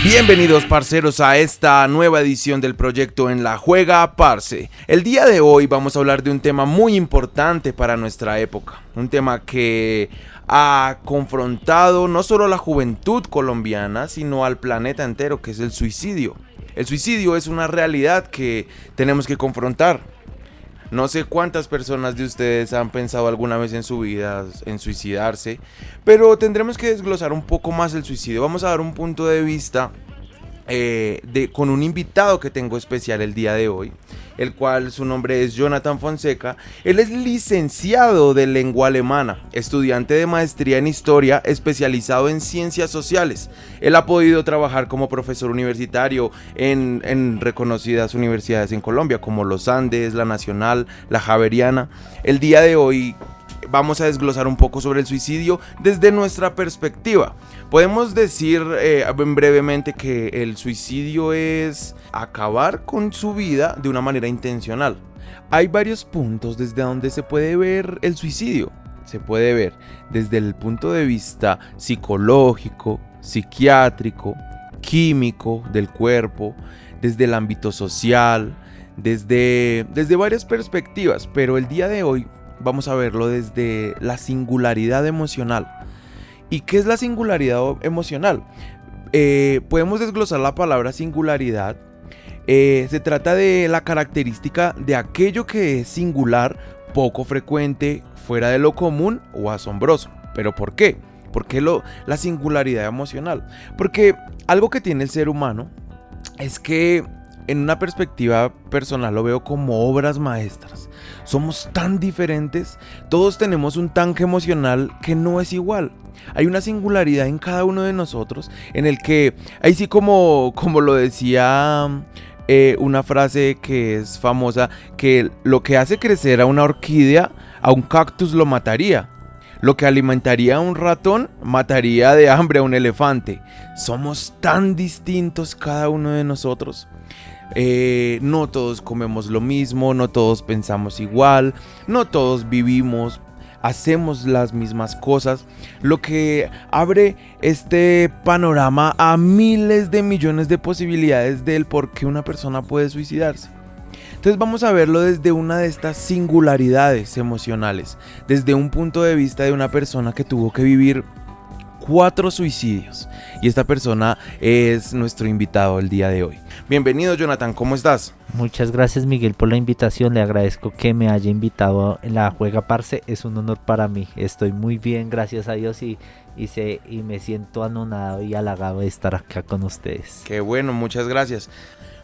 Bienvenidos parceros a esta nueva edición del proyecto En la Juega Parce. El día de hoy vamos a hablar de un tema muy importante para nuestra época, un tema que ha confrontado no solo a la juventud colombiana, sino al planeta entero, que es el suicidio. El suicidio es una realidad que tenemos que confrontar. No sé cuántas personas de ustedes han pensado alguna vez en su vida en suicidarse, pero tendremos que desglosar un poco más el suicidio. Vamos a dar un punto de vista con un invitado que tengo especial el día de hoy, el cual su nombre es Jonathan Fonseca. Él es licenciado de lengua alemana, estudiante de maestría en historia, especializado en ciencias sociales. Él ha podido trabajar como profesor universitario en reconocidas universidades en Colombia, como los Andes, la Nacional, la Javeriana. El día de hoy vamos a desglosar un poco sobre el suicidio desde nuestra perspectiva. Podemos decir brevemente que el suicidio es acabar con su vida de una manera intencional. Hay varios puntos desde donde se puede ver el suicidio. Se puede ver desde el punto de vista psicológico, psiquiátrico, químico del cuerpo, desde el ámbito social, desde varias perspectivas, pero el día de hoy vamos a verlo desde la singularidad emocional. ¿Y qué es la singularidad emocional? Podemos desglosar la palabra singularidad. Se trata de la característica de aquello que es singular, poco frecuente, fuera de lo común o asombroso. ¿Pero por qué? ¿Por qué la singularidad emocional? Porque algo que tiene el ser humano es que en una perspectiva personal lo veo como obras maestras. Somos tan diferentes, todos tenemos un tanque emocional que no es igual. Hay una singularidad en cada uno de nosotros, en el que, ahí sí como lo decía una frase que es famosa, que lo que hace crecer a una orquídea, a un cactus lo mataría. Lo que alimentaría a un ratón, mataría de hambre a un elefante. Somos tan distintos cada uno de nosotros. No todos comemos lo mismo, no todos pensamos igual, no todos vivimos, hacemos las mismas cosas, lo que abre este panorama a miles de millones de posibilidades del por qué una persona puede suicidarse. Entonces vamos a verlo desde una de estas singularidades emocionales, desde un punto de vista de una persona que tuvo que vivir 4 suicidios. Y esta persona es nuestro invitado el día de hoy. Bienvenido, Jonathan, ¿cómo estás? Muchas gracias, Miguel, por la invitación. Le agradezco que me haya invitado en la Juega Parce. Es un honor para mí. Estoy muy bien, gracias a Dios, y me siento anonado y halagado de estar acá con ustedes. Qué bueno, muchas gracias.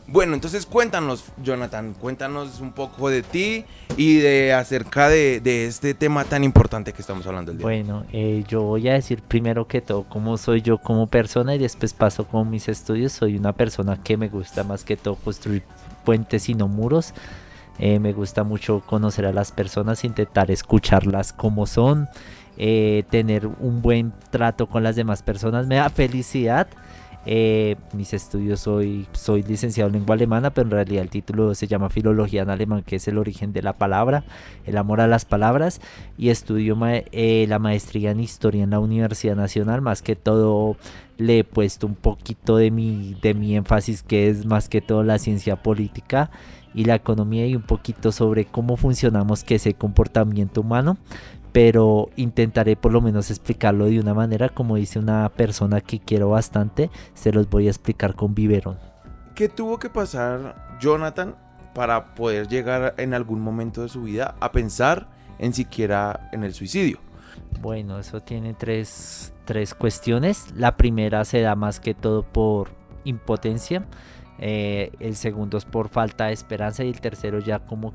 Bueno, entonces cuéntanos, Jonathan, cuéntanos un poco de ti y de acerca de este tema tan importante que estamos hablando el día. Bueno, yo voy a decir primero que todo cómo soy yo como persona y después paso con mis estudios. Soy una persona que me gusta más que todo construir puentes y no muros. Me gusta mucho conocer a las personas, intentar escucharlas como son, tener un buen trato con las demás personas. Me da felicidad. Mis estudios, soy licenciado en lengua alemana, pero en realidad el título se llama Filología en alemán, que es el origen de la palabra, el amor a las palabras, y estudio la maestría en historia en la Universidad Nacional. Más que todo le he puesto un poquito de mi énfasis, que es más que todo la ciencia política y la economía, y un poquito sobre cómo funcionamos, que es el comportamiento humano, pero intentaré por lo menos explicarlo de una manera, como dice una persona que quiero bastante, se los voy a explicar con biberón. ¿Qué tuvo que pasar Jonathan para poder llegar en algún momento de su vida a pensar en siquiera en el suicidio? Bueno, eso tiene tres cuestiones. La primera se da más que todo por impotencia. El segundo es por falta de esperanza, y el tercero ya como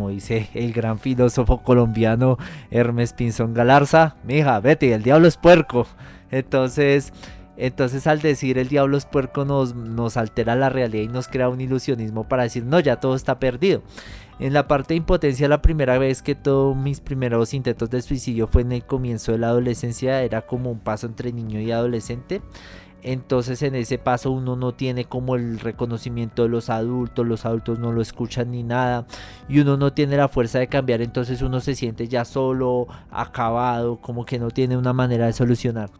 dice el gran filósofo colombiano Hermes Pinzón Galarza: mija, vete, el diablo es puerco. Entonces al decir el diablo es puerco nos altera la realidad y nos crea un ilusionismo para decir no, ya todo está perdido. En la parte de impotencia, la primera vez que todos mis primeros intentos de suicidio fue en el comienzo de la adolescencia. Era como un paso entre niño y adolescente. Entonces en ese paso uno no tiene como el reconocimiento de los adultos no lo escuchan ni nada, y uno no tiene la fuerza de cambiar. Entonces uno se siente ya solo, acabado, como que no tiene una manera de solucionar.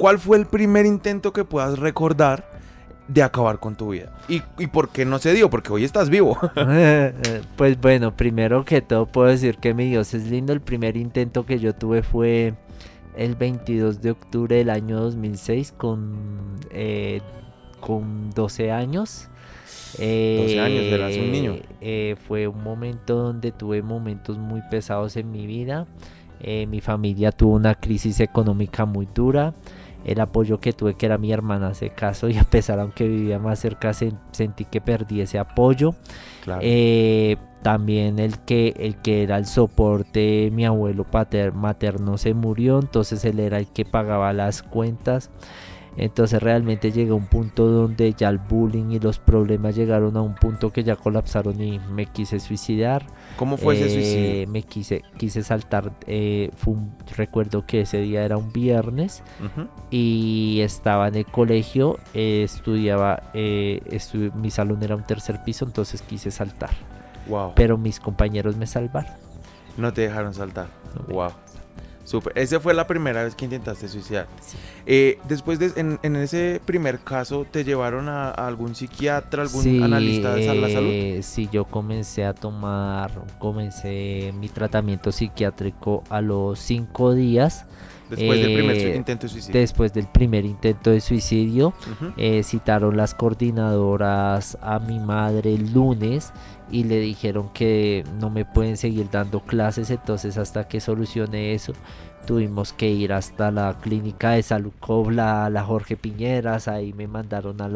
¿cuál fue el primer intento que puedas recordar de acabar con tu vida? ¿Y por qué no se dio? Porque hoy estás vivo. Pues bueno, primero que todo puedo decir que mi Dios es lindo. El primer intento que yo tuve fue el 22 de octubre del año 2006 con 12 años. 12 años, eras un niño. Fue un momento donde tuve momentos muy pesados en mi vida. Mi familia tuvo una crisis económica muy dura. El apoyo que tuve, que era mi hermana, se casó y a pesar, aunque vivía más cerca, sentí que perdí ese apoyo. Claro. También el que era el soporte, mi abuelo materno se murió, entonces él era el que pagaba las cuentas. Entonces realmente llegué a un punto donde ya el bullying y los problemas llegaron a un punto que ya colapsaron y me quise suicidar. ¿Cómo fue ese suicidio? Me quise saltar. Recuerdo que ese día era un viernes y estaba en el colegio, estudiaba, mi salón era un tercer piso, entonces quise saltar. Wow. Pero mis compañeros me salvaron. No te dejaron saltar. No. Wow. Súper. Esa fue la primera vez que intentaste suicidar. Sí. Después en ese primer caso, ¿te llevaron a algún psiquiatra, algún analista de la salud? Sí, yo comencé mi tratamiento psiquiátrico a los 5 días. Después del primer intento de suicidio. Después del primer intento de suicidio, citaron las coordinadoras a mi madre el lunes y le dijeron que no me pueden seguir dando clases, entonces hasta que solucione eso tuvimos que ir hasta la clínica de Salud Cobla, la Jorge Piñeras. Ahí me mandaron a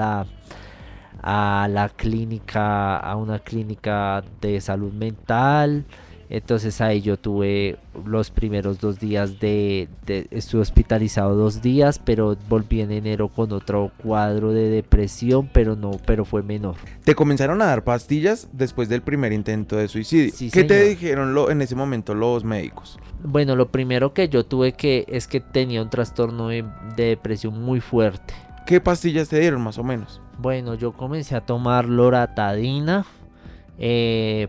la clínica, a una clínica de salud mental. Entonces ahí yo tuve los primeros 2 días estuve hospitalizado 2 días, pero volví en enero con otro cuadro de depresión, pero fue menor. ¿Te comenzaron a dar pastillas después del primer intento de suicidio? Sí, ¿Qué señor. te dijeron en ese momento los médicos? Bueno, lo primero que yo tuve es que tenía un trastorno de depresión muy fuerte. ¿Qué pastillas te dieron más o menos? Bueno, yo comencé a tomar loratadina,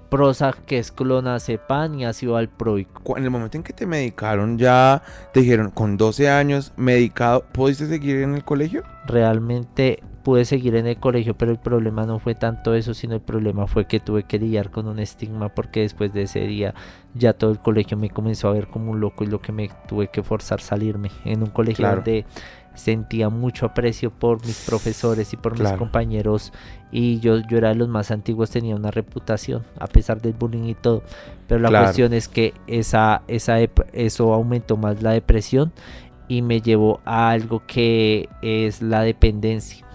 Prozac, que es clonazepam, y ácido valproico. En el momento en que te medicaron, ya te dijeron, con 12 años medicado, ¿pudiste seguir en el colegio? Realmente pude seguir en el colegio, pero el problema no fue tanto eso, sino el problema fue que tuve que lidiar con un estigma, porque después de ese día ya todo el colegio me comenzó a ver como un loco, y lo que me tuve que forzar salirme en un colegio Claro. donde sentía mucho aprecio por mis profesores y por mis Claro. compañeros, y yo era de los más antiguos, tenía una reputación a pesar del bullying y todo, pero la Claro. cuestión es que eso aumentó más la depresión y me llevó a algo que es la dependencia.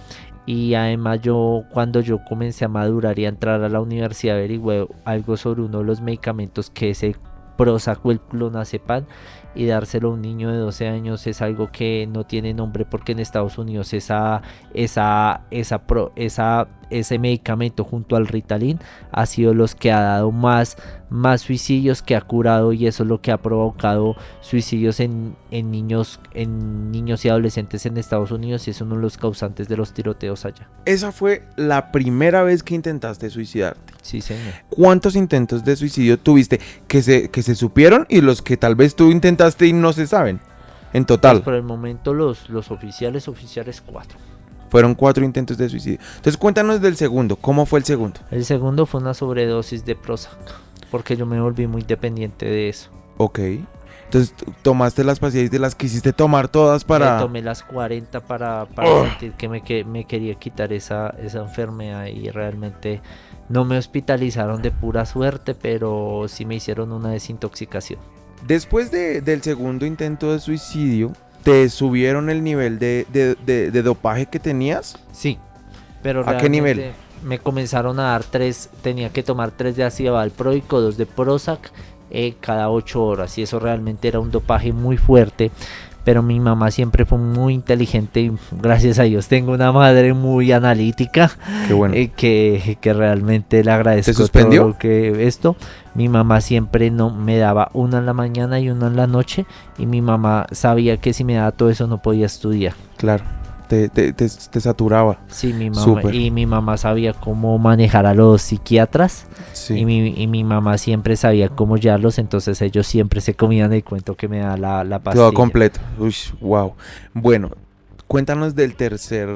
Y además cuando yo comencé a madurar y a entrar a la universidad, averigüé algo sobre uno de los medicamentos, que es el Prozac o el clonazepam, y dárselo a un niño de 12 años es algo que no tiene nombre, porque en Estados Unidos ese medicamento junto al Ritalin ha sido los que ha dado más suicidios, que ha curado, y eso es lo que ha provocado suicidios en niños y adolescentes en Estados Unidos, y es uno de los causantes de los tiroteos allá. Esa fue la primera vez que intentaste suicidarte. Sí, señor. ¿Cuántos intentos de suicidio tuviste que se supieron y los que tal vez tú intentaste y no se saben? En total. Pues por el momento los oficiales 4. Fueron 4 intentos de suicidio. Entonces cuéntanos del segundo. ¿Cómo fue el segundo? El segundo fue una sobredosis de Prozac, porque yo me volví muy dependiente de eso. Ok. Entonces tomaste las pastillas y te las quisiste tomar todas para... Me tomé las 40 para sentir que me quería quitar esa enfermedad, y realmente no me hospitalizaron de pura suerte, pero sí me hicieron una desintoxicación. Después del segundo intento de suicidio, ¿te subieron el nivel de dopaje que tenías? Sí, pero ¿A qué nivel? Me comenzaron a dar 3, tenía que tomar 3 de ácido valproico, 2 de Prozac, cada 8 horas, y eso realmente era un dopaje muy fuerte. Pero mi mamá siempre fue muy inteligente, y gracias a Dios tengo una madre muy analítica. Qué bueno. Que realmente le agradezco. ¿Te suspendió? Todo esto. Mi mamá siempre me daba una en la mañana y una en la noche, y mi mamá sabía que si me daba todo eso no podía estudiar. Claro. Te saturaba. Sí, mi mamá. Súper. Y mi mamá sabía cómo manejar a los psiquiatras. Sí. Y mi mamá siempre sabía cómo llevarlos, entonces ellos siempre se comían el cuento que me da la pastilla. Todo completo. Uy, wow. Bueno, Cuéntanos del tercer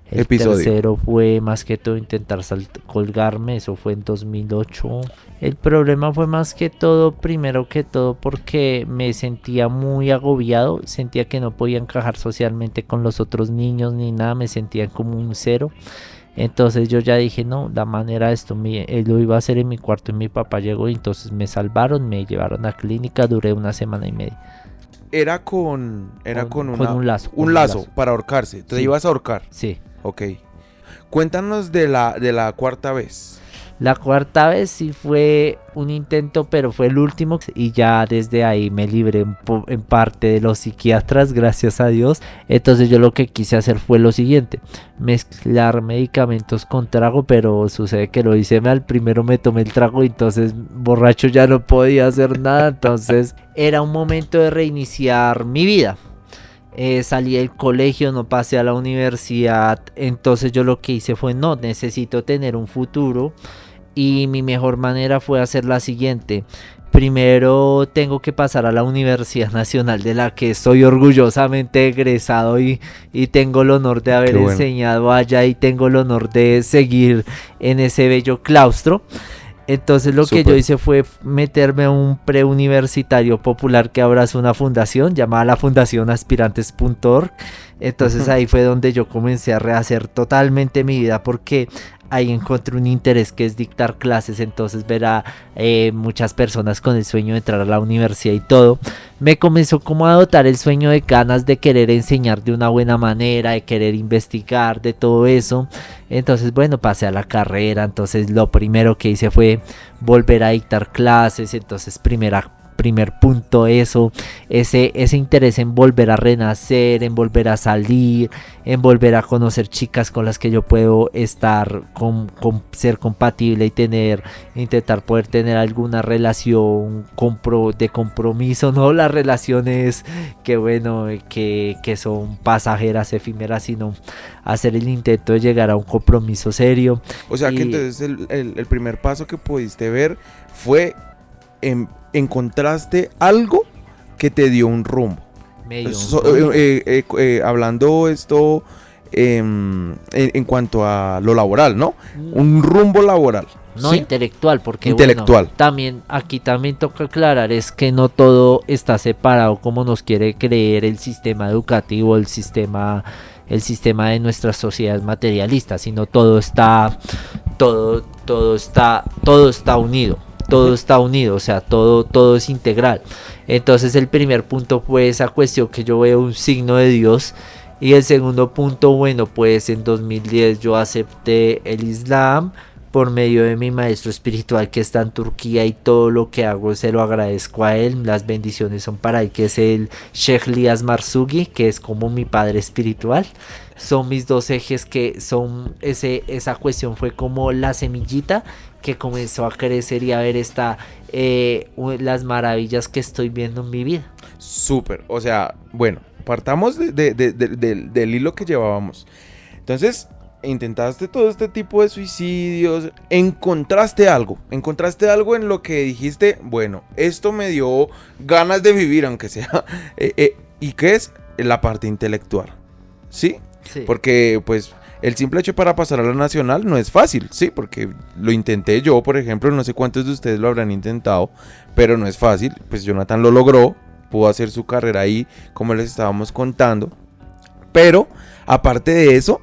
El episodio. tercero fue más que todo intentar colgarme, eso fue en 2008. El problema fue más que todo, primero que todo, porque me sentía muy agobiado, sentía que no podía encajar socialmente con los otros niños ni nada, me sentía como un cero. Entonces yo ya dije, no, la manera de esto, lo iba a hacer en mi cuarto y mi papá llegó y entonces me salvaron, me llevaron a clínica, duré una semana y media. Era con Con una, un lazo. un lazo para ahorcarse. Te Sí. ibas a ahorcar. Sí. Ok. Cuéntanos de la cuarta vez. La cuarta vez sí fue un intento, pero fue el último y ya desde ahí me libré en parte de los psiquiatras, gracias a Dios. Entonces yo lo que quise hacer fue lo siguiente, mezclar medicamentos con trago, pero sucede que lo hice mal. Primero me tomé el trago y entonces borracho ya no podía hacer nada, entonces era un momento de reiniciar mi vida. Salí del colegio, no pasé a la universidad, entonces yo lo que hice fue no, necesito tener un futuro y mi mejor manera fue hacer la siguiente. Primero tengo que pasar a la Universidad Nacional de la que estoy orgullosamente egresado y tengo el honor de haber enseñado allá y tengo el honor de seguir en ese bello claustro. Entonces lo que yo hice fue meterme a un preuniversitario popular que ahora es una fundación llamada la Fundación Aspirantes.org. Entonces ahí fue donde yo comencé a rehacer totalmente mi vida porque ahí encontré un interés que es dictar clases. Entonces ver a muchas personas con el sueño de entrar a la universidad y todo, me comenzó como a dotar el sueño de ganas de querer enseñar de una buena manera, de querer investigar, de todo eso. Entonces bueno, pasé a la carrera. Entonces lo primero que hice fue volver a dictar clases. Entonces primer punto eso, ese interés en volver a renacer, en volver a salir, en volver a conocer chicas con las que yo puedo estar, ser compatible y intentar poder tener alguna relación de compromiso, no las relaciones que bueno, que son pasajeras, efímeras, sino hacer el intento de llegar a un compromiso serio. O sea que entonces el primer paso que pudiste ver fue encontraste algo que te dio un rumbo. Hablando esto en cuanto a lo laboral, ¿no? Un rumbo laboral. No, ¿sí? intelectual, porque intelectual. Bueno, aquí también toca aclarar es que no todo está separado como nos quiere creer el sistema educativo, el sistema de nuestras sociedades materialistas, sino todo está unido. Todo está unido, o sea, todo es integral. Entonces el primer punto fue esa cuestión que yo veo un signo de Dios. Y el segundo punto, bueno, pues en 2010 yo acepté el Islam por medio de mi maestro espiritual que está en Turquía, y todo lo que hago se lo agradezco a él. Las bendiciones son para él, que es el Sheikh Lias Marzugi, que es como mi padre espiritual. Son mis dos ejes, que son esa cuestión fue como la semillita que comenzó a crecer y a ver las maravillas que estoy viendo en mi vida. Súper, o sea, bueno, partamos del hilo que llevábamos. Entonces, intentaste todo este tipo de suicidios, encontraste algo en lo que dijiste, bueno, esto me dio ganas de vivir, aunque sea, ¿y qué es? La parte intelectual, ¿sí? Sí. Porque, pues, el simple hecho para pasar a la nacional no es fácil, ¿sí? Porque lo intenté yo, por ejemplo, no sé cuántos de ustedes lo habrán intentado, pero no es fácil. Pues Jonathan lo logró, pudo hacer su carrera ahí, como les estábamos contando. Pero, aparte de eso,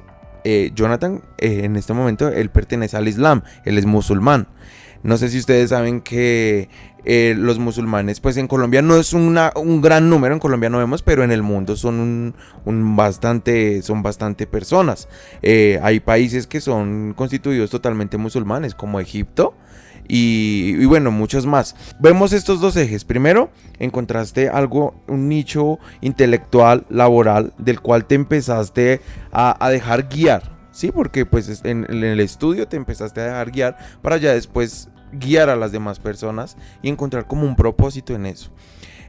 Jonathan, en este momento, él pertenece al Islam, él es musulmán. No sé si ustedes saben que los musulmanes, pues en Colombia no es un gran número, en Colombia no vemos, pero en el mundo son bastante personas. Hay países que son constituidos totalmente musulmanes, como Egipto y bueno, muchos más. Vemos estos dos ejes. Primero, encontraste un nicho intelectual, laboral, del cual te empezaste a dejar guiar. Sí, porque pues en el estudio te empezaste a dejar guiar para ya después guiar a las demás personas y encontrar como un propósito en eso.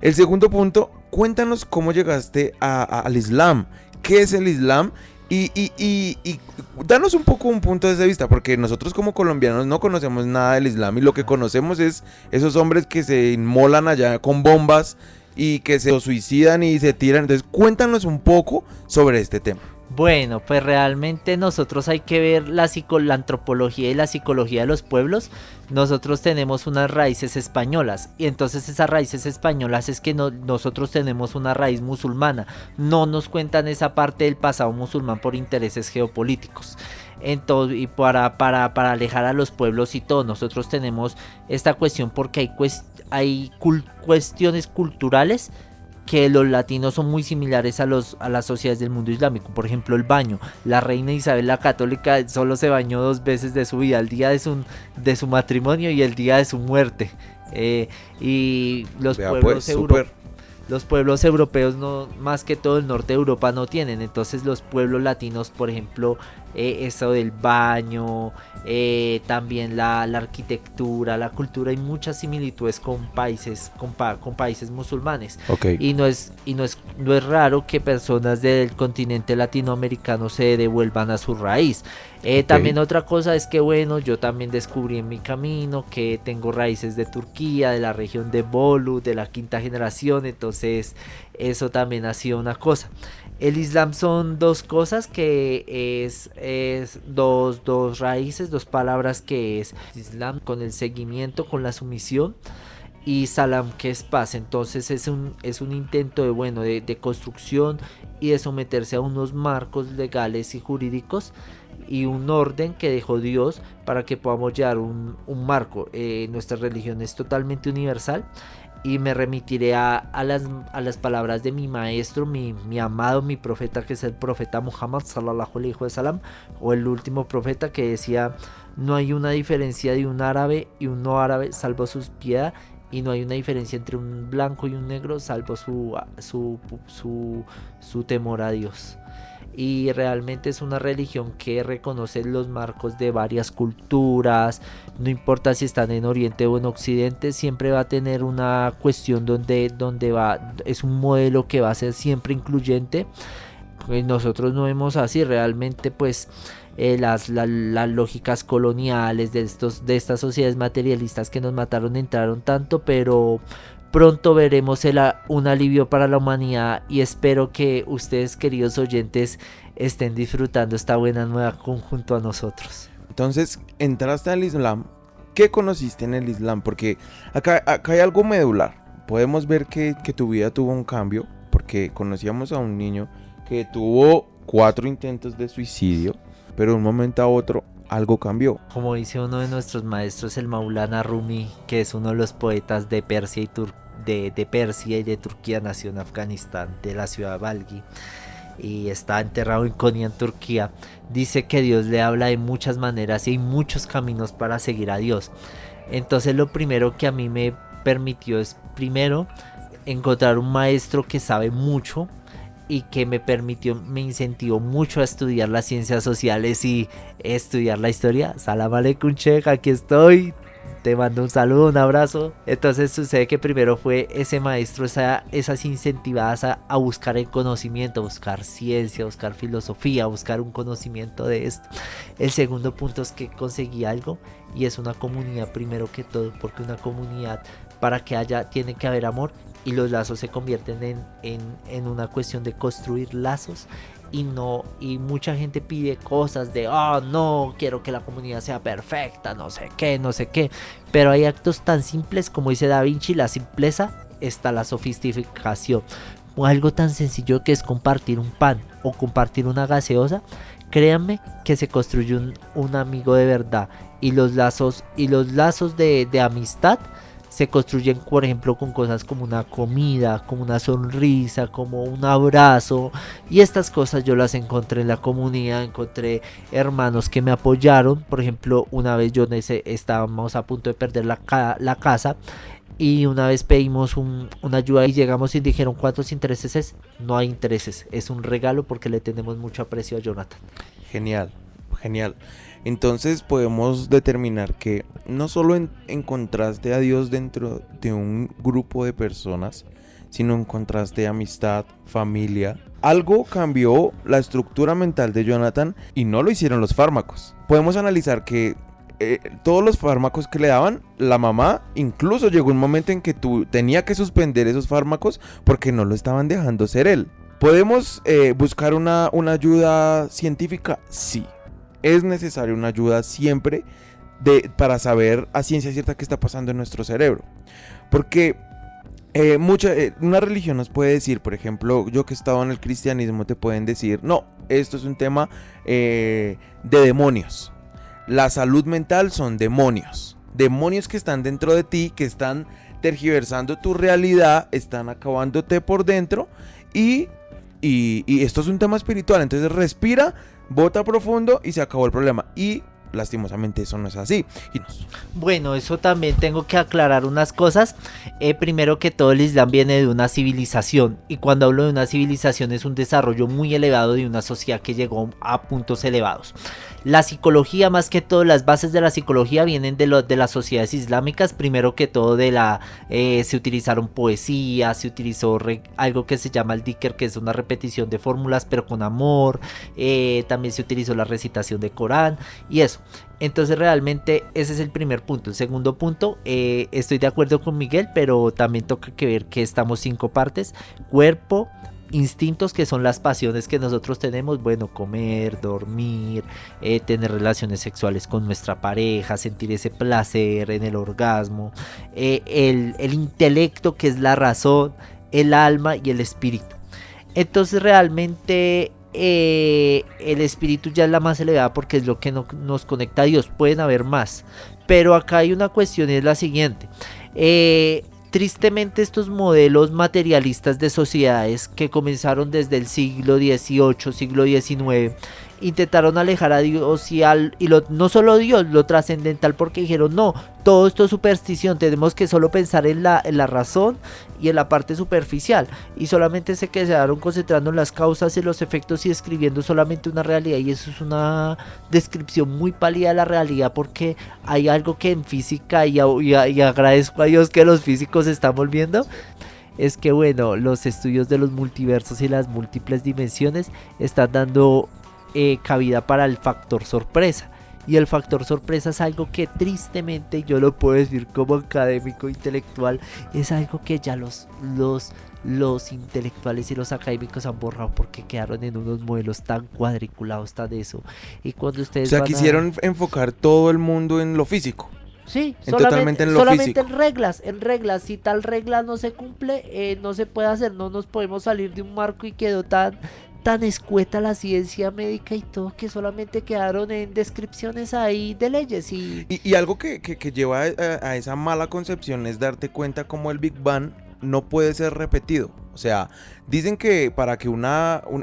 El segundo punto, cuéntanos cómo llegaste al Islam. ¿Qué es el Islam? Y danos un poco un punto de vista, porque nosotros como colombianos no conocemos nada del Islam y lo que conocemos es esos hombres que se inmolan allá con bombas, y que se suicidan y se tiran. Entonces cuéntanos un poco sobre este tema. Bueno, pues realmente nosotros hay que ver la antropología y la psicología de los pueblos. Nosotros tenemos unas raíces españolas y entonces esas raíces españolas es que nosotros tenemos una raíz musulmana. No nos cuentan esa parte del pasado musulmán por intereses geopolíticos. Entonces, y para alejar a los pueblos y todo, nosotros tenemos esta cuestión porque hay cuestiones culturales que los latinos son muy similares a las sociedades del mundo islámico. Por ejemplo, el baño. La reina Isabel la Católica solo se bañó 2 veces de su vida, el día de su matrimonio y el día de su muerte. Y los los pueblos europeos, no, más que todo el norte de Europa, no tienen. Entonces los pueblos latinos, por ejemplo, eso del baño, también la arquitectura, la cultura, hay muchas similitudes con países musulmanes. Okay. Y no es raro que personas del continente latinoamericano se devuelvan a su raíz. También otra cosa es que bueno, yo también descubrí en mi camino que tengo raíces de Turquía, de la región de Bolu, de la 5ª generación, entonces eso también ha sido una cosa. El Islam son 2 cosas, que es dos raíces, 2 palabras, que es Islam con el seguimiento, con la sumisión, y Salam, que es paz. Entonces es un intento de construcción y de someterse a unos marcos legales y jurídicos y un orden que dejó Dios para que podamos llevar un marco. Nuestra religión es totalmente universal. Y me remitiré a las palabras de mi maestro, mi amado, mi profeta, que es el profeta Muhammad sallallahu alaihi wasallam, o el último profeta, que decía: no hay una diferencia de un árabe y un no árabe salvo sus piedad, y no hay una diferencia entre un blanco y un negro salvo su temor a Dios. Y realmente es una religión que reconoce los marcos de varias culturas. No importa si están en Oriente o en Occidente, siempre va a tener una cuestión donde es un modelo que va a ser siempre incluyente. Nosotros no vemos así realmente, pues las lógicas coloniales de estas sociedades materialistas que nos mataron entraron tanto, pero pronto veremos un alivio para la humanidad, y espero que ustedes, queridos oyentes, estén disfrutando esta buena nueva junto a nosotros. Entonces, entraste al Islam. ¿Qué conociste en el Islam? Porque acá hay algo medular. Podemos ver que tu vida tuvo un cambio, porque conocíamos a un niño que tuvo 4 intentos de suicidio, pero de un momento a otro algo cambió. Como dice uno de nuestros maestros, el Maulana Rumi, que es uno de los poetas de Persia de Persia y de Turquía, nació en Afganistán, de la ciudad de Balgi, y está enterrado en Konya, en Turquía. Dice que Dios le habla de muchas maneras y hay muchos caminos para seguir a Dios. Entonces lo primero que a mí me permitió es, primero, encontrar un maestro que sabe mucho y que me incentivó mucho a estudiar las ciencias sociales y estudiar la historia. Salam aleikum, Sheikh, aquí estoy. Te mando un saludo, un abrazo. Entonces sucede que primero fue ese maestro, esas incentivadas a buscar el conocimiento, a buscar ciencia, a buscar filosofía, a buscar un conocimiento de esto. El segundo punto es que conseguí algo, y es una comunidad primero que todo, porque una comunidad, para que haya, tiene que haber amor, y los lazos se convierten en una cuestión de construir lazos. Y mucha gente pide cosas de no, quiero que la comunidad sea perfecta, no sé qué, pero hay actos tan simples como dice Da Vinci: la simpleza está la sofisticación. O algo tan sencillo que es compartir un pan o compartir una gaseosa. Créanme que se construye un amigo de verdad, y los lazos de amistad se construyen, por ejemplo, con cosas como una comida, como una sonrisa, como un abrazo. Y estas cosas yo las encontré en la comunidad. Encontré hermanos que me apoyaron. Por ejemplo, una vez estábamos a punto de perder la casa, y una vez pedimos una ayuda y llegamos y dijeron: ¿cuántos intereses es? No hay intereses, es un regalo porque le tenemos mucho aprecio a Jonathan. Genial. Entonces podemos determinar que no solo encontraste a Dios dentro de un grupo de personas, sino encontraste amistad, familia. Algo cambió la estructura mental de Jonathan, y no lo hicieron los fármacos. Podemos analizar que todos los fármacos que le daban, la mamá incluso llegó un momento en que tenía que suspender esos fármacos porque no lo estaban dejando ser él. ¿Podemos buscar una ayuda científica? Sí. Es necesaria una ayuda siempre para saber a ciencia cierta qué está pasando en nuestro cerebro. Porque una religión nos puede decir, por ejemplo, yo que he estado en el cristianismo, te pueden decir, no, esto es un tema de demonios. La salud mental son demonios. Demonios que están dentro de ti, que están tergiversando tu realidad, están acabándote por dentro y esto es un tema espiritual. Entonces respira, bota profundo y se acabó el problema. Y lastimosamente eso no es así. Bueno, eso también tengo que aclarar unas cosas. Primero que todo, el Islam viene de una civilización, y cuando hablo de una civilización es un desarrollo muy elevado de una sociedad que llegó a puntos elevados. La psicología, más que todo, las bases de la psicología vienen de las sociedades islámicas. Primero que todo se utilizaron poesía, se utilizó algo que se llama el dhikr, que es una repetición de fórmulas pero con amor. También se utilizó la recitación de Corán y eso. Entonces realmente ese es el primer punto. El segundo punto, estoy de acuerdo con Miguel, pero también toca que ver que estamos 5 partes: cuerpo, instintos, que son las pasiones que nosotros tenemos, bueno, comer, dormir, tener relaciones sexuales con nuestra pareja, sentir ese placer en el orgasmo, el intelecto, que es la razón, el alma y el espíritu. Entonces realmente el espíritu ya es la más elevada porque es lo que nos conecta a Dios. Pueden haber más, pero acá hay una cuestión, y es la siguiente. Tristemente, estos modelos materialistas de sociedades que comenzaron desde el siglo XVIII, siglo XIX, intentaron alejar a Dios no solo Dios, lo trascendental, porque dijeron, no, todo esto es superstición, tenemos que solo pensar en la razón y en la parte superficial, y solamente se quedaron concentrando en las causas y los efectos y describiendo solamente una realidad, y eso es una descripción muy pálida de la realidad, porque hay algo que en física, y agradezco a Dios que los físicos se están volviendo, es que bueno, los estudios de los multiversos y las múltiples dimensiones están dando cabida para el factor sorpresa. Y el factor sorpresa es algo que tristemente, yo lo puedo decir como académico intelectual, es algo que ya los intelectuales y los académicos han borrado, porque quedaron en unos modelos tan cuadriculados, tan eso. Y cuando ustedes quisieron enfocar todo el mundo en lo físico. Sí, totalmente en lo solamente físico. en reglas. Si tal regla no se cumple, no se puede hacer. No nos podemos salir de un marco, y quedó tan escueta la ciencia médica y todo, que solamente quedaron en descripciones ahí de leyes. Y algo que lleva a esa mala concepción es darte cuenta cómo el Big Bang no puede ser repetido. O sea, dicen que para que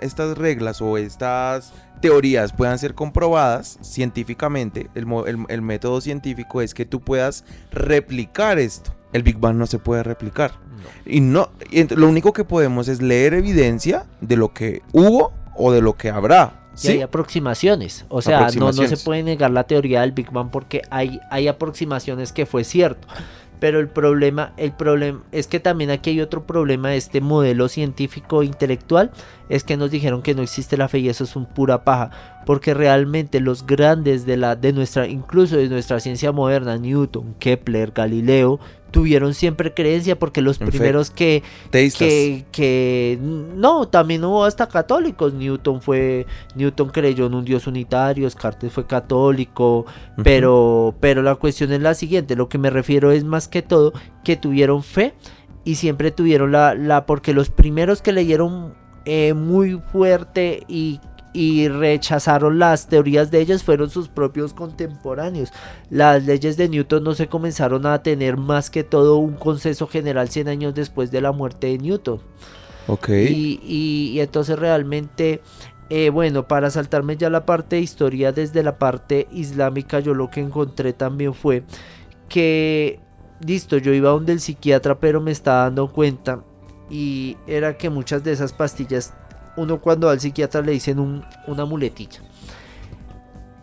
estas reglas o estas teorías puedan ser comprobadas científicamente, el método científico es que tú puedas replicar esto. El Big Bang no se puede replicar. No. Y lo único que podemos es leer evidencia de lo que hubo o de lo que habrá. ¿Sí? Y hay aproximaciones. O sea, no se puede negar la teoría del Big Bang, porque hay aproximaciones que fue cierto. Pero el problema es que también aquí hay otro problema de este modelo científico intelectual, es que nos dijeron que no existe la fe, y eso es un pura paja, porque realmente los grandes incluso de nuestra ciencia moderna, Newton, Kepler, Galileo, tuvieron siempre creencia, porque los primeros que no, también hubo hasta católicos. Newton creyó en un Dios unitario, Descartes fue católico, pero la cuestión es la siguiente. Lo que me refiero es más que todo que tuvieron fe, y siempre tuvieron porque los primeros que leyeron muy fuerte y rechazaron las teorías de ellos fueron sus propios contemporáneos. Las leyes de Newton no se comenzaron a tener más que todo un consenso general 100 años después de la muerte de Newton. Y entonces realmente, bueno, para saltarme ya la parte de historia desde la parte islámica, yo lo que encontré también fue que, listo, yo iba donde el psiquiatra, pero me estaba dando cuenta, y era que muchas de esas pastillas, uno cuando va al psiquiatra le dicen una muletilla.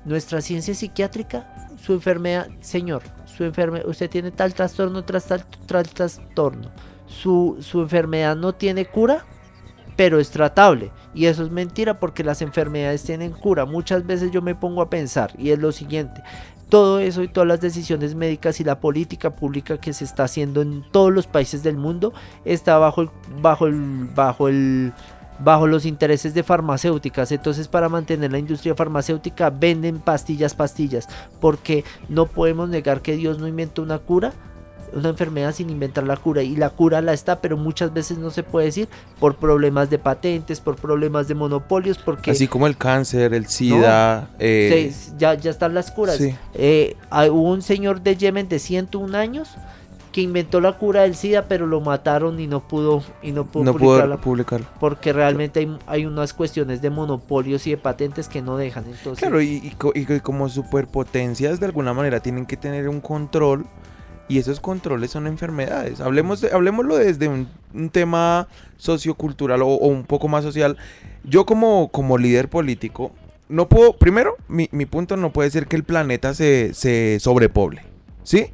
Nuestra ciencia psiquiátrica, su enfermedad, señor, usted tiene tal trastorno, tal trastorno. Su enfermedad no tiene cura, pero es tratable. Y eso es mentira, porque las enfermedades tienen cura. Muchas veces yo me pongo a pensar, y es lo siguiente: todo eso y todas las decisiones médicas y la política pública que se está haciendo en todos los países del mundo está bajo los intereses de farmacéuticas. Entonces, para mantener la industria farmacéutica venden pastillas, porque no podemos negar que Dios no inventó una enfermedad sin inventar la cura, y la cura la está, pero muchas veces no se puede decir por problemas de patentes, por problemas de monopolios, porque así como el cáncer, el SIDA, ya están las curas. Sí. Hubo un señor de Yemen de 101 años que inventó la cura del SIDA, pero lo mataron y no pudo publicarla, porque realmente hay unas cuestiones de monopolios y de patentes que no dejan. Entonces, claro, y como superpotencias de alguna manera tienen que tener un control, y esos controles son enfermedades. Hablemoslo desde un tema sociocultural o un poco más social. Yo como líder político no puedo, primero, mi punto no puede ser que el planeta se sobrepoble, ¿sí?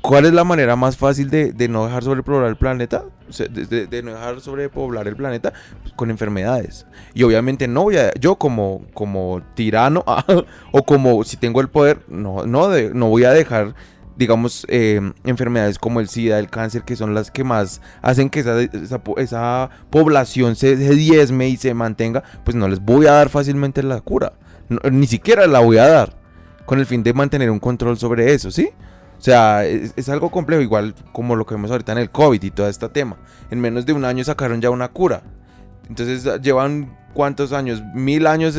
¿Cuál es la manera más fácil de no dejar sobrepoblar el planeta? O sea, de no dejar sobrepoblar el planeta, pues, con enfermedades. Y obviamente yo como tirano o como si tengo el poder, no voy a dejar, digamos, enfermedades como el SIDA, el cáncer, que son las que más hacen que esa población se diezme y se mantenga, pues no les voy a dar fácilmente la cura. No, ni siquiera la voy a dar, con el fin de mantener un control sobre eso, ¿sí? O sea, es algo complejo, igual como lo que vemos ahorita en el COVID y todo este tema. En menos de un año sacaron ya una cura. Entonces llevan ¿cuántos años? 1000 años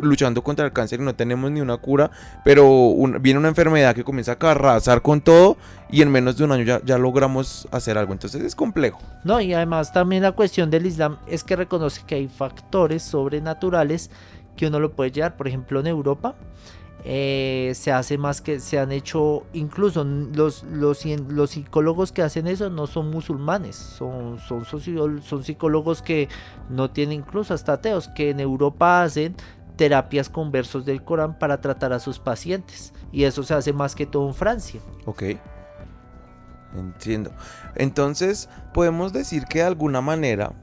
luchando contra el cáncer y no tenemos ni una cura. Pero viene una enfermedad que comienza a arrasar con todo y en menos de un año ya logramos hacer algo. Entonces es complejo. No, y además también la cuestión del Islam es que reconoce que hay factores sobrenaturales que uno lo puede llevar. Por ejemplo, en Europa se han hecho, incluso los psicólogos que hacen eso no son musulmanes, son psicólogos que no tienen, incluso hasta ateos, que en Europa hacen terapias con versos del Corán para tratar a sus pacientes, y eso se hace más que todo en Francia. Ok, entiendo. Entonces podemos decir que de alguna manera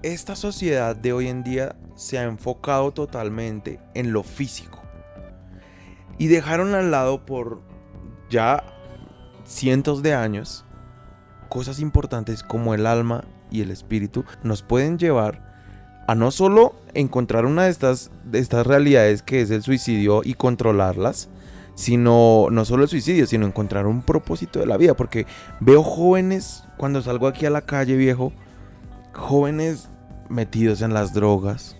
esta sociedad de hoy en día se ha enfocado totalmente en lo físico y dejaron al lado por ya cientos de años cosas importantes como el alma y el espíritu. Nos pueden llevar a no solo encontrar una de estas realidades que es el suicidio y controlarlas, sino no solo el suicidio, sino encontrar un propósito de la vida. Porque veo jóvenes, cuando salgo aquí a la calle, viejo, jóvenes metidos en las drogas,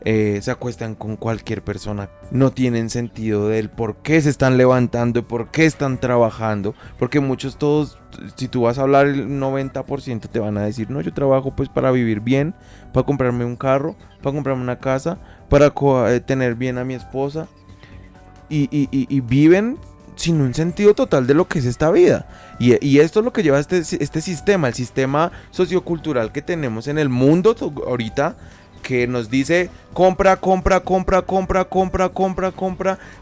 se acuestan con cualquier persona, no tienen sentido del por qué se están levantando y por qué están trabajando, porque todos, si tú vas a hablar, el 90% te van a decir, no, yo trabajo pues para vivir bien, para comprarme un carro, para comprarme una casa, para tener bien a mi esposa, y viven sin un sentido total de lo que es esta vida. Y esto es lo que lleva este sistema, el sistema sociocultural que tenemos en el mundo ahorita, que nos dice compra,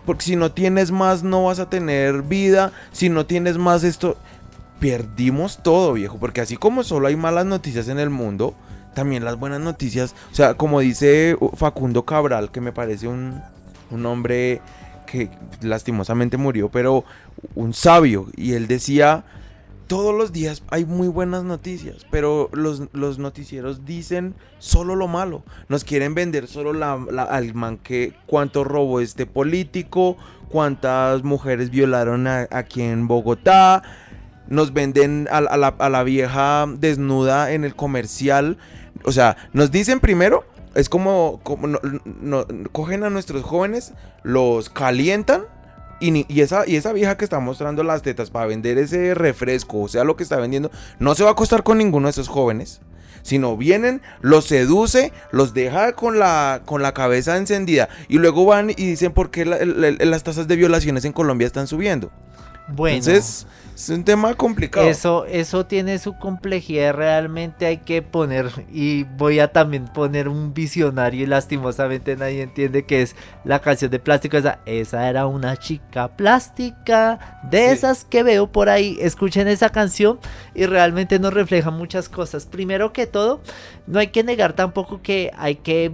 porque si no tienes más no vas a tener vida, si no tienes más esto, perdimos todo, viejo, porque así como solo hay malas noticias en el mundo, también las buenas noticias, o sea, como dice Facundo Cabral, que me parece un hombre que lastimosamente murió, pero un sabio, y él decía: todos los días hay muy buenas noticias, pero los noticieros dicen solo lo malo. Nos quieren vender solo al man que cuánto robó este político, cuántas mujeres violaron aquí en Bogotá. Nos venden a la vieja desnuda en el comercial. O sea, nos dicen primero, es como cogen a nuestros jóvenes, los calientan. Y esa vieja que está mostrando las tetas para vender ese refresco, o sea, lo que está vendiendo, no se va a acostar con ninguno de esos jóvenes, sino vienen, los seduce, los deja con la cabeza encendida, y luego van y dicen por qué las tasas de violaciones en Colombia están subiendo. Bueno, entonces es un tema complicado. Eso tiene su complejidad, realmente hay que poner, y voy a también poner un visionario, y lastimosamente nadie entiende, que es la canción de Plástico. Esa era una chica plástica, de esas que veo por ahí. Escuchen esa canción y realmente nos refleja muchas cosas. Primero que todo, no hay que negar tampoco que hay que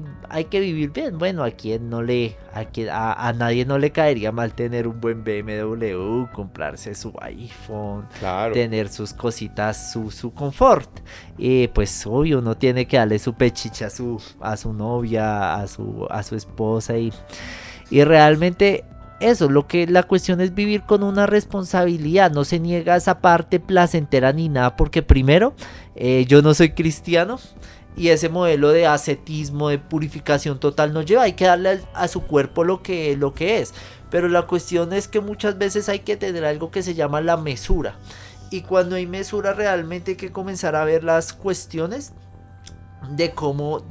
vivir bien. Bueno, a quien no le A nadie no le caería mal tener un buen BMW, comprarse su iPhone, Claro. tener sus cositas, su confort. Y pues obvio, uno tiene que darle su pechicha a su novia, a su esposa y realmente eso, la cuestión es vivir con una responsabilidad, no se niega esa parte placentera ni nada, porque primero, yo no soy cristiano y ese modelo de ascetismo, de purificación total nos lleva, hay que darle a su cuerpo lo que es, pero la cuestión es que muchas veces hay que tener algo que se llama la mesura, y cuando hay mesura realmente hay que comenzar a ver las cuestiones de cómo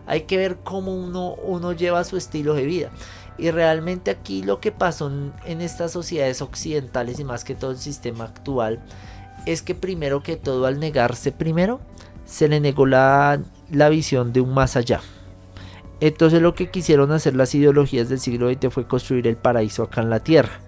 hay que ver cómo uno lleva su estilo de vida. Y realmente aquí lo que pasó en estas sociedades occidentales y más que todo el sistema actual es que primero que todo, al negarse primero, se le negó la visión de un más allá. Entonces lo que quisieron hacer las ideologías del siglo XX fue construir el paraíso acá en la tierra.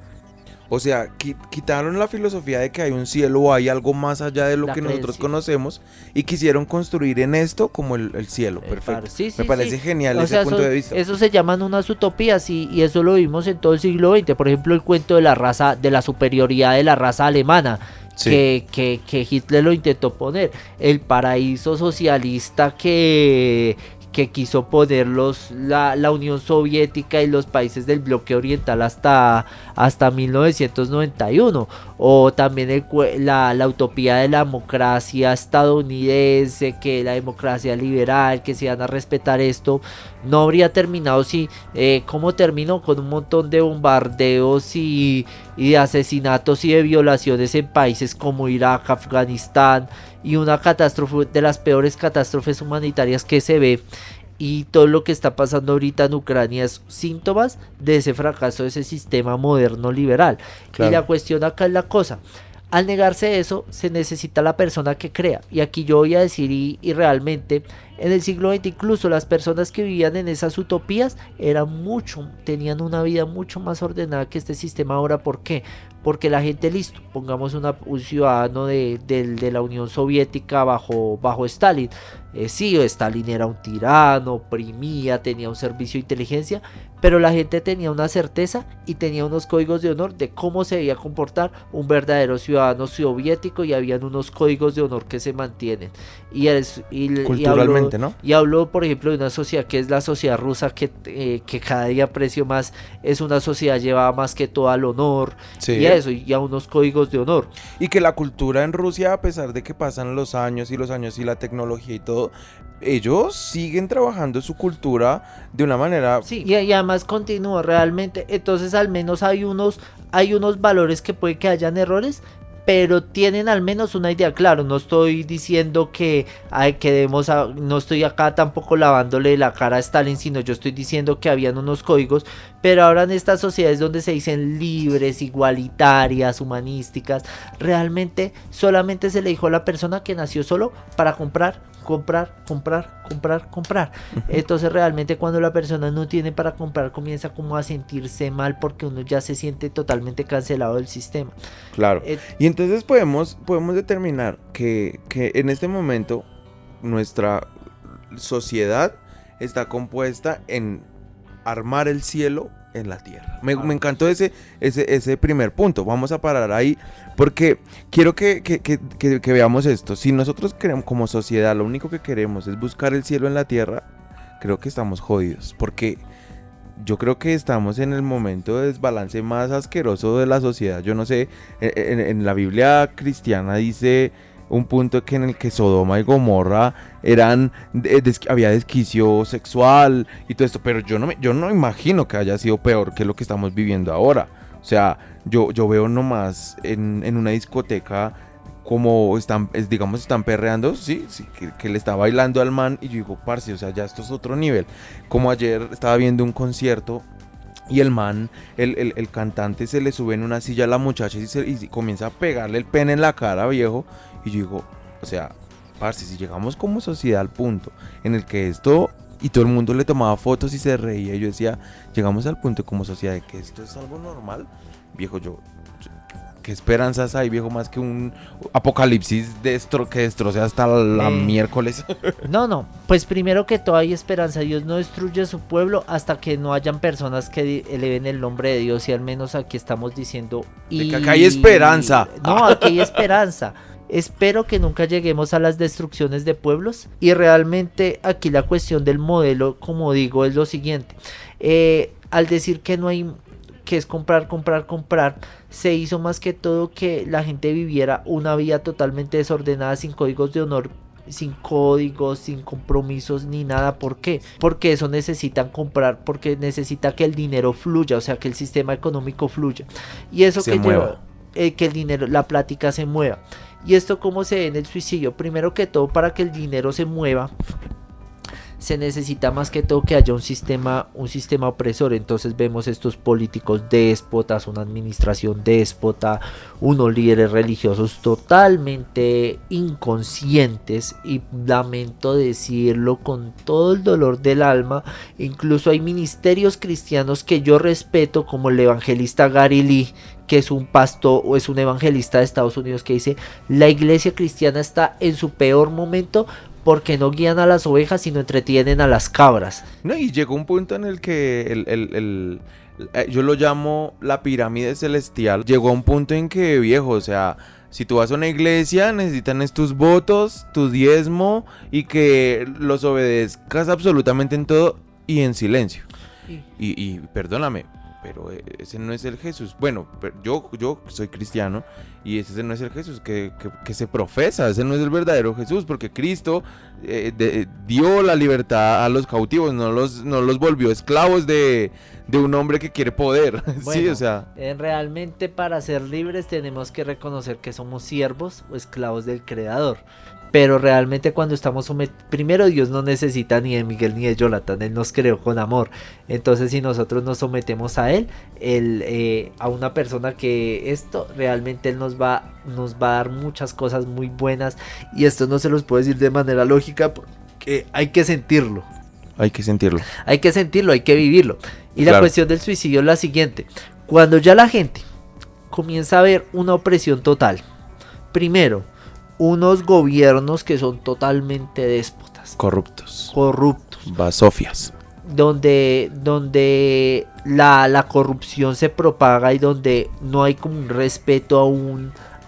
O sea, quitaron la filosofía de que hay un cielo o hay algo más allá de lo La que nosotros creencia. conocemos y quisieron construir en esto como el cielo. Perfecto. Sí, Me parece genial ese punto de vista. Eso se llaman unas utopías y eso lo vimos en todo el siglo XX. Por ejemplo, el cuento de la raza, de la superioridad de la raza alemana. Sí. Que Hitler lo intentó poner. El paraíso socialista que quiso poner la Unión Soviética y los países del bloque oriental hasta 1991, o también la utopía de la democracia estadounidense, que la democracia liberal, que se iban a respetar esto, no habría terminado si, ¿cómo terminó? Con un montón de bombardeos y de asesinatos y de violaciones en países como Irak, Afganistán, y una catástrofe, de las peores catástrofes humanitarias que se ve, y todo lo que está pasando ahorita en Ucrania es síntomas de ese fracaso de ese sistema moderno liberal. Claro. Y la cuestión acá es la cosa: al negarse eso, se necesita la persona que crea. Y aquí yo voy a decir, y realmente en el siglo XX incluso las personas que vivían en esas utopías tenían una vida mucho más ordenada que este sistema ahora. ¿Por qué? Porque la gente, listo, pongamos un ciudadano de la Unión Soviética bajo Stalin. Sí, Stalin era un tirano, oprimía, tenía un servicio de inteligencia, pero la gente tenía una certeza y tenía unos códigos de honor de cómo se debía comportar un verdadero ciudadano soviético, y habían unos códigos de honor que se mantienen. Culturalmente, ¿no? Y hablo, por ejemplo, de una sociedad que es la sociedad rusa, que cada día aprecio más. Es una sociedad llevada más que todo al honor, Sí. y a eso, y a unos códigos de honor. Y que la cultura en Rusia, a pesar de que pasan los años y la tecnología y todo, ellos siguen trabajando su cultura de una manera... Sí, y además continúa realmente. Entonces al menos hay unos valores que puede que hayan errores, pero tienen al menos una idea. Claro, no estoy diciendo no estoy acá tampoco lavándole la cara a Stalin, sino yo estoy diciendo que habían unos códigos, pero ahora en estas sociedades donde se dicen libres, igualitarias, humanísticas, realmente solamente se le dijo a la persona que nació solo para comprar. Entonces realmente cuando la persona no tiene para comprar, comienza como a sentirse mal, porque uno ya se siente totalmente cancelado del sistema. Claro. Y entonces podemos determinar que en este momento nuestra sociedad está compuesta en armar el cielo en la tierra. Me encantó ese primer punto. Vamos a parar ahí porque quiero que veamos esto. Si nosotros queremos, como sociedad, lo único que queremos es buscar el cielo en la tierra, creo que estamos jodidos, porque yo creo que estamos en el momento de desbalance más asqueroso de la sociedad. Yo no sé, en la Biblia cristiana dice un punto en el que Sodoma y Gomorra había desquicio sexual y todo esto, pero yo no imagino que haya sido peor que lo que estamos viviendo ahora. O sea, yo veo nomás en una discoteca como están perreando, sí, que le está bailando al man, y yo digo, parce, o sea, ya esto es otro nivel. Como ayer estaba viendo un concierto y el man, el cantante, se le sube en una silla a la muchacha y comienza a pegarle el pene en la cara, viejo. Y yo digo, o sea, parce, si llegamos como sociedad al punto en el que esto, y todo el mundo le tomaba fotos y se reía, y yo decía, llegamos al punto como sociedad de que esto es algo normal, viejo, ¿qué esperanzas hay, viejo? Más que un apocalipsis que destroce hasta la miércoles. No, pues primero que todo hay esperanza. Dios no destruye su pueblo hasta que no hayan personas que eleven el nombre de Dios, y al menos aquí estamos diciendo... De que acá hay esperanza. No, aquí hay esperanza. Espero que nunca lleguemos a las destrucciones de pueblos, y realmente aquí la cuestión del modelo, como digo, es lo siguiente. Al decir que no hay, que es comprar, se hizo más que todo que la gente viviera una vida totalmente desordenada, sin códigos de honor, sin códigos, sin compromisos ni nada. ¿Por qué? Porque eso necesitan comprar, porque necesita que el dinero fluya, o sea, que el sistema económico fluya. Y eso se mueva. Que el dinero, la plática se mueva. ¿Y esto cómo se ve en el suicidio? Primero que todo, para que el dinero se mueva, se necesita más que todo que haya un sistema opresor. Entonces vemos estos políticos déspotas, una administración déspota, unos líderes religiosos totalmente inconscientes, y lamento decirlo con todo el dolor del alma, incluso hay ministerios cristianos que yo respeto, como el evangelista Gary Lee, que es un pastor o es un evangelista de Estados Unidos, que dice: la iglesia cristiana está en su peor momento porque no guían a las ovejas, sino entretienen a las cabras. No, y llegó un punto en el que yo lo llamo la pirámide celestial. Llegó a un punto en que, viejo, o sea, si tú vas a una iglesia, necesitan tus votos, tu diezmo, y que los obedezcas absolutamente en todo y en silencio. Y perdóname, pero ese no es el Jesús. Bueno, yo soy cristiano, y ese no es el Jesús que se profesa. Ese no es el verdadero Jesús, porque Cristo dio la libertad a los cautivos, no los volvió esclavos de un hombre que quiere poder. Bueno, sí, o sea, realmente para ser libres tenemos que reconocer que somos siervos o esclavos del Creador. Pero realmente cuando estamos primero, Dios no necesita ni de Miguel ni de Jonathan, Él nos creó con amor. Entonces si nosotros nos sometemos a Él, a una persona que realmente Él nos va a dar muchas cosas muy buenas. Y esto no se los puedo decir de manera lógica, porque hay que sentirlo. Hay que vivirlo. Y claro, la cuestión del suicidio es la siguiente: cuando ya la gente comienza a ver una opresión total, primero, unos gobiernos que son totalmente déspotas, corruptos, basofias, donde la corrupción se propaga, y donde no hay como un respeto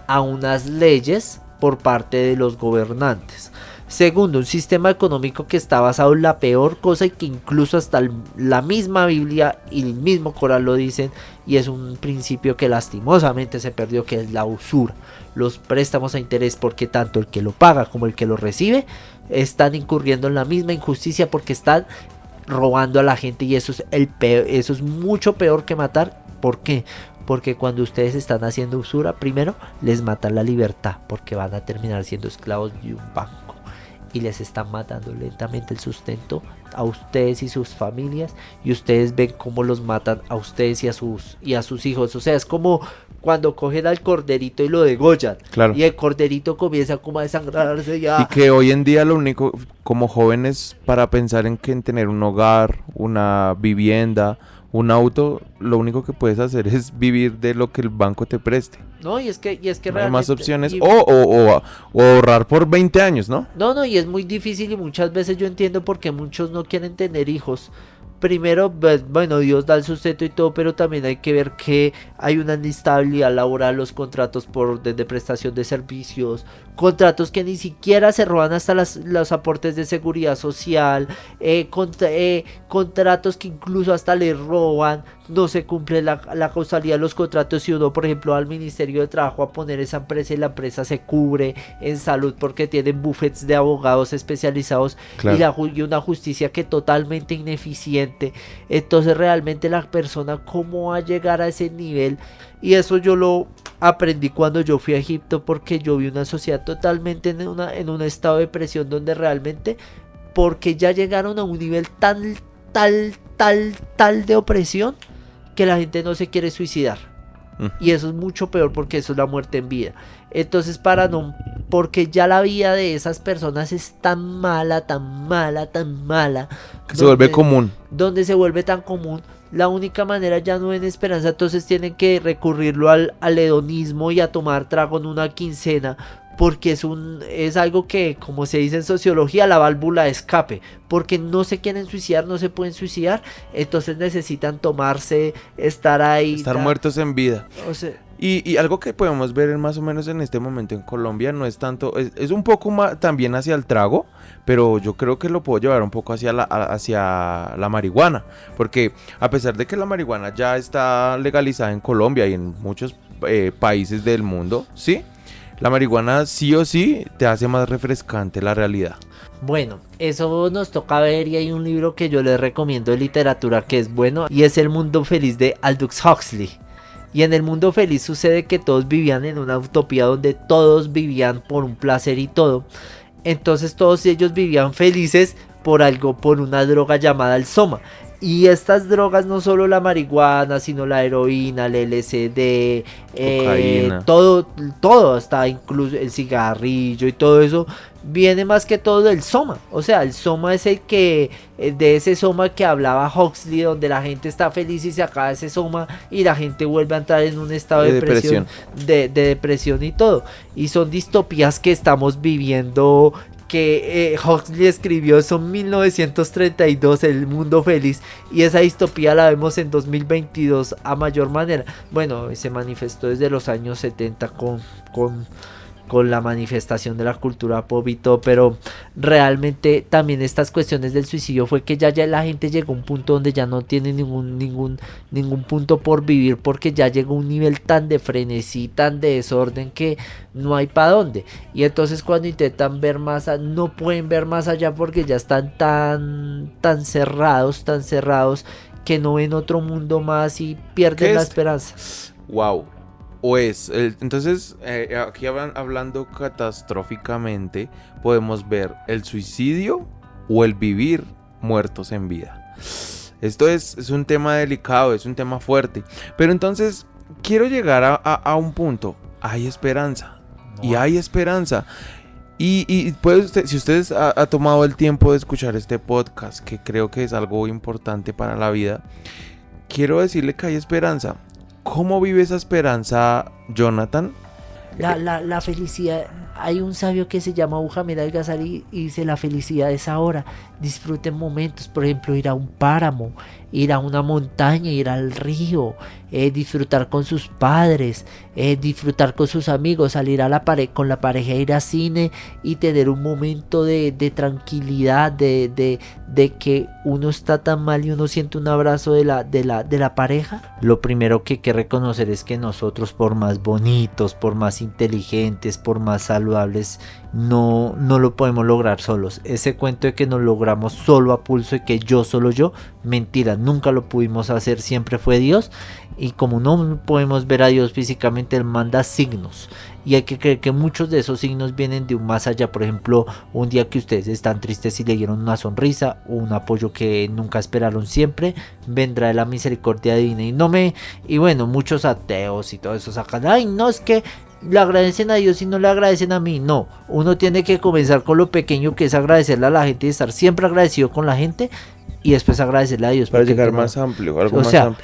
a unas leyes por parte de los gobernantes. Segundo, un sistema económico que está basado en la peor cosa, y que incluso hasta la misma Biblia y el mismo Corán lo dicen, y es un principio que lastimosamente se perdió, que es la usura, los préstamos a interés, porque tanto el que lo paga como el que lo recibe están incurriendo en la misma injusticia, porque están robando a la gente, y eso es mucho peor que matar. ¿Por qué? Porque cuando ustedes están haciendo usura, primero les matan la libertad, porque van a terminar siendo esclavos de un banco, y les están matando lentamente el sustento a ustedes y sus familias, y ustedes ven cómo los matan a ustedes y a sus hijos. O sea, es como cuando cogen al corderito y lo degollan, claro, y el corderito comienza como a desangrarse ya. Y que hoy en día lo único, como jóvenes, para pensar en tener un hogar, una vivienda, un auto, lo único que puedes hacer es vivir de lo que el banco te preste. No, y es que no realmente hay más opciones, o ahorrar por 20 años, ¿no? No, y es muy difícil, y muchas veces yo entiendo por qué muchos no quieren tener hijos. Primero, pues, bueno, Dios da el sustento y todo, pero también hay que ver que hay una inestabilidad laboral, los contratos de prestación de servicios, contratos que ni siquiera se roban hasta los aportes de seguridad social, contratos que incluso hasta le roban, no se cumple la causalidad de los contratos. Si uno, por ejemplo, va al Ministerio de Trabajo a poner esa empresa, y la empresa se cubre en salud porque tienen buffets de abogados especializados, claro, y una justicia que totalmente ineficiente. Entonces realmente la persona, ¿cómo va a llegar a ese nivel? Y eso yo lo aprendí cuando yo fui a Egipto, porque yo vi una sociedad totalmente en un estado de presión, donde realmente, porque ya llegaron a un nivel tal de opresión, que la gente no se quiere suicidar. Y eso es mucho peor, porque eso es la muerte en vida. Entonces, porque ya la vida de esas personas es tan mala, que se vuelve común. Donde se vuelve tan común la única manera ya no ven esperanza, entonces tienen que recurrirlo al hedonismo y a tomar trago en una quincena, porque es algo que, como se dice en sociología, la válvula de escape, porque no se quieren suicidar, no se pueden suicidar, entonces necesitan tomarse, estar ahí. Estar muertos en vida. O sea, y algo que podemos ver más o menos en este momento en Colombia no es tanto, es un poco más también hacia el trago, pero yo creo que lo puedo llevar un poco hacia la marihuana, porque a pesar de que la marihuana ya está legalizada en Colombia y en muchos países del mundo, ¿sí? La marihuana sí o sí te hace más refrescante la realidad. Bueno, eso nos toca ver, y hay un libro que yo les recomiendo de literatura que es bueno, y es El Mundo Feliz de Aldous Huxley. Y en El Mundo Feliz sucede que todos vivían en una utopía donde todos vivían por un placer y todo. Entonces todos ellos vivían felices por una droga llamada el soma. Y estas drogas, no solo la marihuana, sino la heroína, el LSD, todo, hasta incluso el cigarrillo y todo eso, viene más que todo del soma. O sea, el soma es de ese soma que hablaba Huxley, donde la gente está feliz y se acaba ese soma y la gente vuelve a entrar en un estado de depresión. De depresión y todo. Y son distopías que estamos viviendo, que Huxley escribió, son 1932, El Mundo Feliz, y esa distopía la vemos en 2022 a mayor manera. Bueno, se manifestó desde los años 70 con la manifestación de la cultura pop y todo, pero realmente también estas cuestiones del suicidio fue que ya la gente llegó a un punto donde ya no tiene ningún punto por vivir, porque ya llegó a un nivel tan de frenesí, tan de desorden, que no hay para dónde. Y entonces cuando intentan ver no pueden ver más allá, porque ya están tan cerrados, que no ven otro mundo más y pierden la esperanza. Wow. Entonces, aquí hablando catastróficamente, podemos ver el suicidio o el vivir muertos en vida. Esto es un tema delicado, es un tema fuerte. Pero entonces, quiero llegar a un punto. Hay esperanza. No. Y hay esperanza. Y puede usted, si usted ha tomado el tiempo de escuchar este podcast, que creo que es algo importante para la vida, quiero decirle que hay esperanza. ¿Cómo vive esa esperanza, Jonathan? La felicidad. Hay un sabio que se llama Muhammad al-Ghazali y dice: la felicidad es ahora. Disfruten momentos, por ejemplo, ir a un páramo, ir a una montaña, ir al río, disfrutar con sus padres, disfrutar con sus amigos, salir con la pareja, ir a cine y tener un momento de tranquilidad, de que uno está tan mal y uno siente un abrazo de la pareja. Lo primero que hay que reconocer es que nosotros, por más bonitos, por más inteligentes, por más saludables, no lo podemos lograr solos. Ese cuento de que nos logramos solo a pulso y que solo yo, mentira, nunca lo pudimos hacer, siempre fue Dios. Y como no podemos ver a Dios físicamente, Él manda signos, y hay que creer que muchos de esos signos vienen de un más allá. Por ejemplo, un día que ustedes están tristes y le dieron una sonrisa o un apoyo que nunca esperaron, siempre vendrá de la misericordia divina. Y bueno, muchos ateos y todo eso sacan: ay, no, es que le agradecen a Dios y no le agradecen a mí. No, uno tiene que comenzar con lo pequeño, que es agradecerle a la gente y estar siempre agradecido con la gente, y después agradecerle a Dios para llegar más amplio,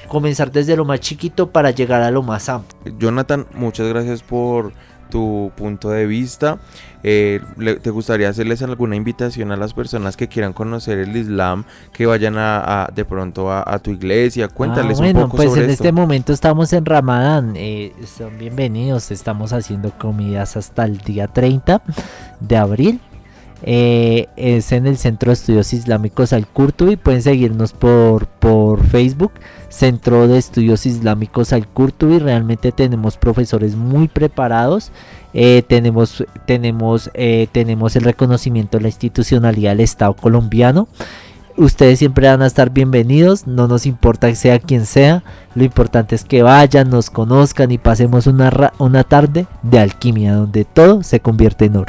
comenzar desde lo más chiquito para llegar a lo más amplio. Jonathan, muchas gracias por tu punto de vista. ¿Te gustaría hacerles alguna invitación a las personas que quieran conocer el Islam, que vayan de pronto a tu iglesia? Cuéntales un poco pues sobre en esto. este momento estamos en Ramadán, son bienvenidos, estamos haciendo comidas hasta el día 30 de abril. Es en el Centro de Estudios Islámicos Al-Qurtubi. Pueden seguirnos por Facebook, Centro de Estudios Islámicos Al-Qurtubi. Realmente tenemos profesores muy preparados. Tenemos el reconocimiento de la institucionalidad del Estado colombiano. Ustedes siempre van a estar bienvenidos, no nos importa que sea quien sea. Lo importante es que vayan, nos conozcan y pasemos una tarde de alquimia donde todo se convierte en oro.